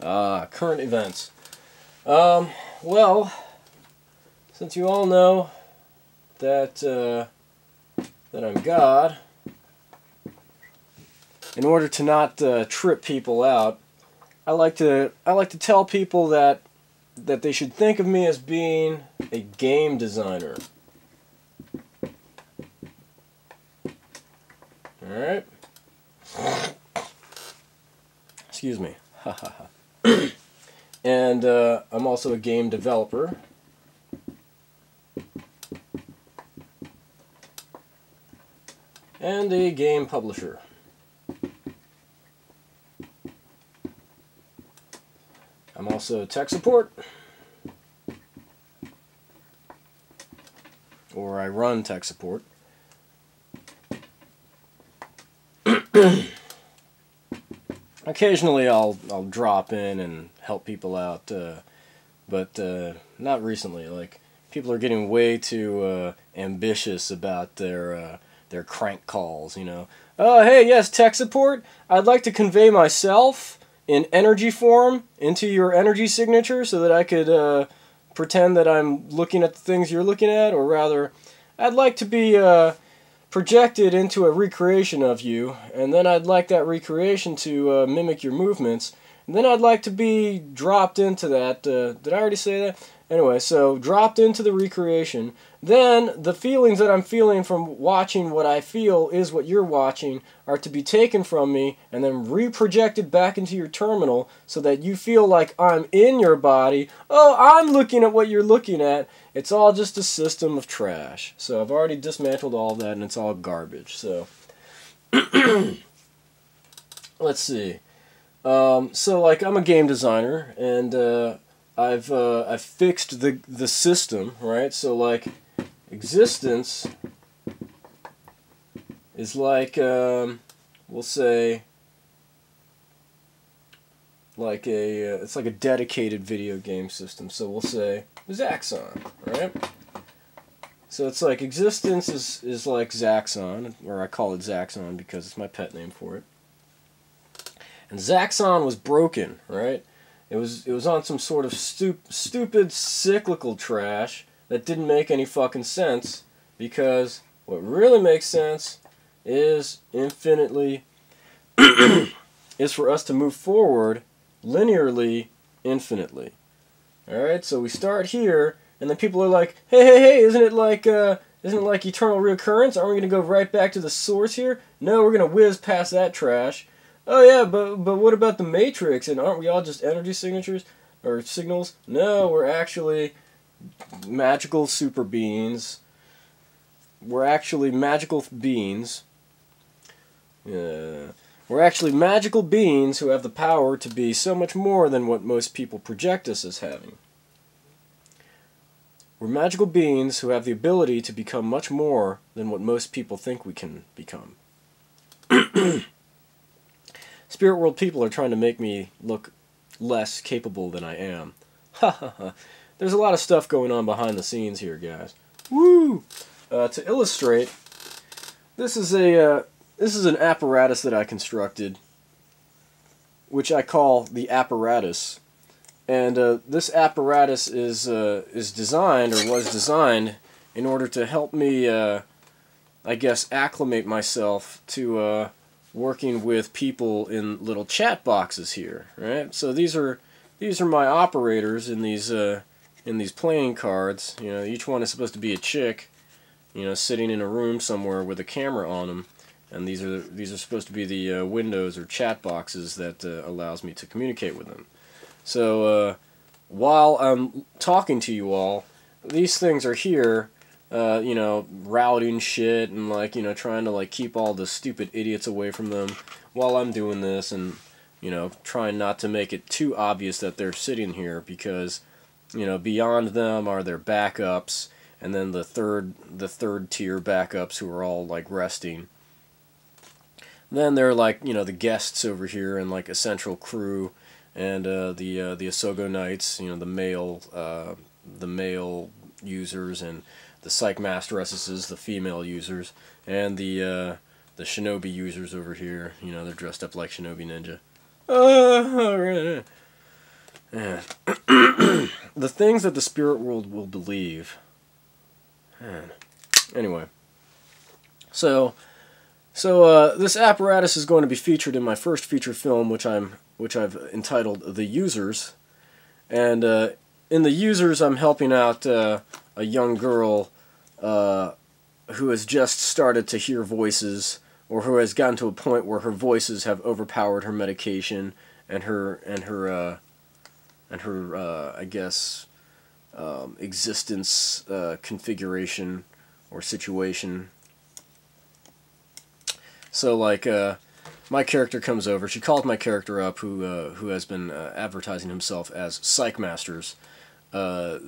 Current events. Well, since you all know that that I'm God, in order to not trip people out, I like to tell people that they should think of me as being a game designer. All right. Excuse me. And I'm also a game developer. And a game publisher. I'm also tech support. Or I run tech support. Occasionally I'll drop in and help people out, but not recently. Like, people are getting way too ambitious about their crank calls, you know. Oh, hey, yes, tech support. I'd like to convey myself in energy form into your energy signature so that I could pretend that I'm looking at the things you're looking at, or rather, I'd like to be projected into a recreation of you, and then I'd like that recreation to mimic your movements, and then I'd like to be dropped into that. Did I already say that? Anyway, so dropped into the recreation. Then the feelings that I'm feeling from watching what I feel is what you're watching are to be taken from me and then reprojected back into your terminal so that you feel like I'm in your body. Oh, I'm looking at what you're looking at. It's all just a system of trash. So I've already dismantled all that, and it's all garbage. So let's see. So like, I'm a game designer, and I've fixed the system, right? So like, existence is like, we'll say, like it's like a dedicated video game system. So we'll say Zaxxon, right? So it's like, existence is like Zaxxon, or I call it Zaxxon because it's my pet name for it. And Zaxxon was broken, right? It was on some sort of stupid cyclical trash that didn't make any fucking sense, because what really makes sense is infinitely is for us to move forward linearly infinitely. Alright, so we start here, and then people are like, hey, isn't it like eternal reoccurrence? Aren't we going to go right back to the source here? No, we're going to whiz past that trash. Oh yeah, but what about the Matrix? And aren't we all just energy signatures or signals? No, we're actually magical super beings. We're actually magical beings. We're actually magical beings who have the power to be so much more than what most people project us as having. We're magical beings who have the ability to become much more than what most people think we can become. Spirit world people are trying to make me look less capable than I am. Ha ha ha. There's a lot of stuff going on behind the scenes here, guys. Woo! To illustrate, this is an apparatus that I constructed, which I call the apparatus. And this apparatus is designed, or was designed, in order to help me, I guess, acclimate myself to working with people in little chat boxes here, right? So these are my operators in these playing cards. You know, each one is supposed to be a chick, you know, sitting in a room somewhere with a camera on them, and these are supposed to be the windows or chat boxes that allows me to communicate with them. So while I'm talking to you all, these things are here, you know, routing shit and, like, you know, trying to, like, keep all the stupid idiots away from them while I'm doing this, and, you know, trying not to make it too obvious that they're sitting here, because, you know, beyond them are their backups, and then the third tier backups who are all, like, resting. Then there are, like, you know, the guests over here and, like, a central crew, and the Asogo Knights, you know, the male users, and the Psych Masteresses, the female users, and the Shinobi users over here. You know, they're dressed up like Shinobi Ninja. Man. The things that the spirit world will believe. Man. Anyway. So this apparatus is going to be featured in my first feature film, which I've entitled The Users. And in The Users, I'm helping out a young girl who has just started to hear voices, or who has gotten to a point where her voices have overpowered her medication and her I guess existence configuration or situation. So like my character comes over. She called my character up, who has been advertising himself as Psych Masters, I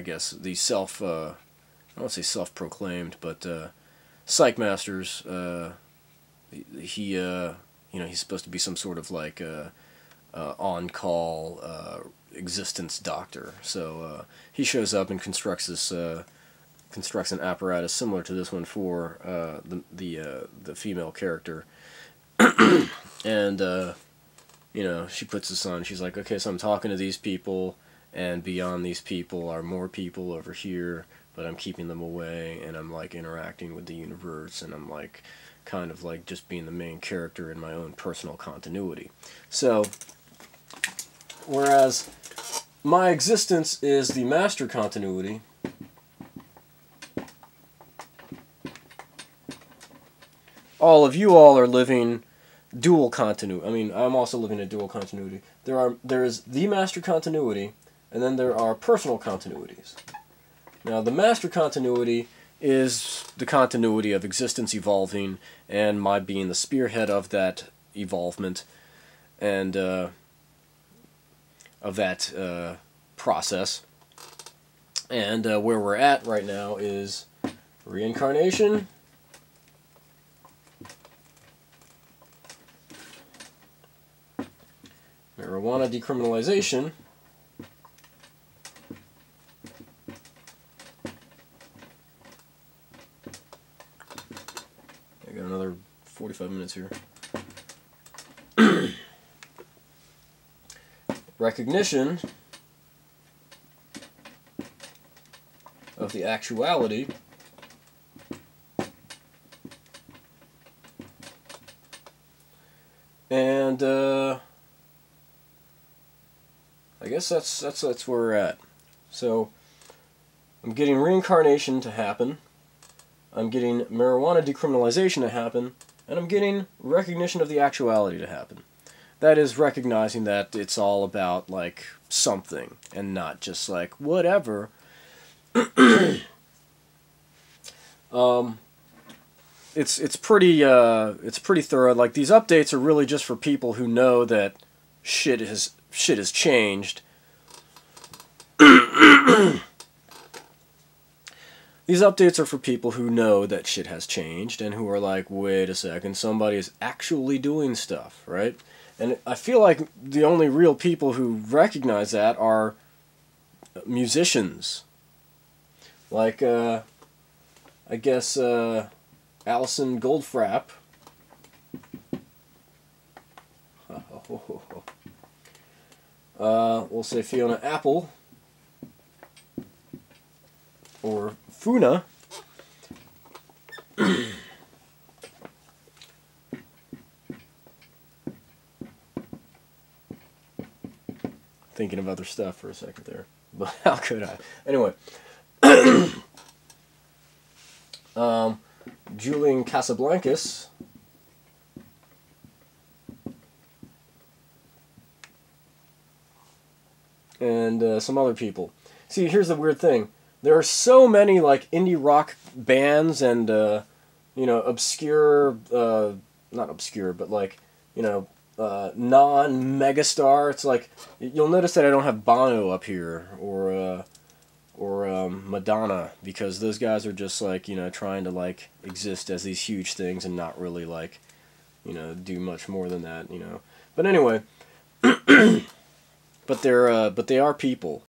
guess the self I don't say self-proclaimed, but Psych Masters. He you know, he's supposed to be some sort of like on-call existence doctor. So he shows up and constructs an apparatus similar to this one for the female character, and you know, she puts this on. She's like, okay, so I'm talking to these people, and beyond these people are more people over here, but I'm keeping them away, and I'm like interacting with the universe, and I'm like kind of like just being the main character in my own personal continuity. So whereas my existence is the master continuity, all of you all are living dual continuity. I mean, I'm also living a dual continuity. There is the master continuity, and then there are personal continuities. Now, the master continuity is the continuity of existence evolving, and my being the spearhead of that evolvement, and of that process. And where we're at right now is reincarnation, marijuana decriminalization, I got another 45 minutes here, recognition of the actuality, and I guess that's where we're at. So I'm getting reincarnation to happen, I'm getting marijuana decriminalization to happen, and I'm getting recognition of the actuality to happen. That is recognizing that it's all about like something and not just like whatever. It's pretty thorough. Like, these updates are really just for people who know that shit has changed. These updates are for people who know that shit has changed and who are like, wait a second, somebody is actually doing stuff, right? And I feel like the only real people who recognize that are musicians. Like, I guess, Alison Goldfrapp. We'll say Fiona Apple. Or Funa. Thinking of other stuff for a second there. But how could I? Anyway. Julian Casablancas. And some other people. See, here's the weird thing. There are so many like indie rock bands and you know, obscure, not obscure, but like, you know, non-megastar. It's like, you'll notice that I don't have Bono up here or Madonna, because those guys are just like, you know, trying to like exist as these huge things and not really like, you know, do much more than that, you know. But anyway, but they are people,